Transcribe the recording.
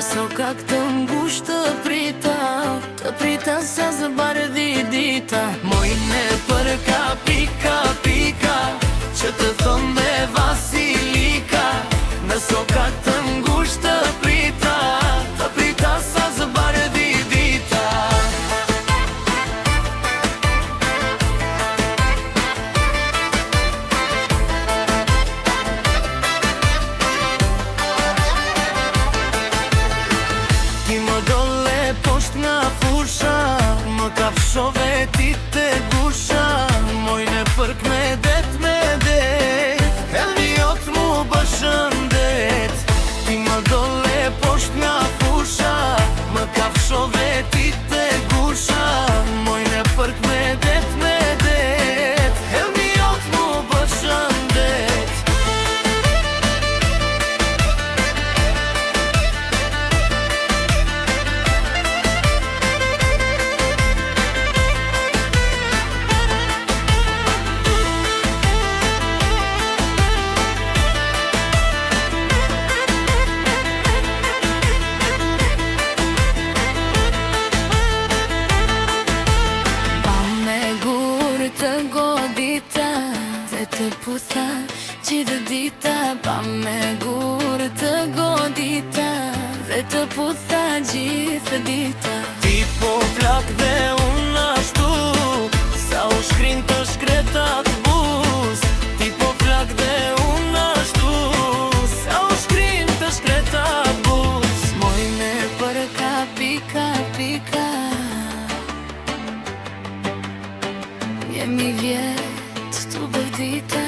Nëso ka këtë ngushtë të prita sa zë bardhi dita. Mojnë për ka pika, që të thonë me Vasilika. Nëso ka këtë ngushtë të prita sa zë bardhi dita. Ti më dole posht nga fusha, më kafshove ti te gusha. Mojnë përk me det, helmi jot mu bëshëndet. Ti më dole posht nga fusha, më kafshove ti te gusha. Mojnë përk me det, helmi jot mu bëshëndet. Të godita dhe të putha gjithë dita. Pa me gurë të godita dhe të putha gjithë dita. Ti po flak dhe unë ashtu, sa u shkrin të shkretat buz. Ti po flak dhe unë ashtu, sa u shkrin të shkretat buz. Mojnë për ka pika, jemi vjetë të bëjdita.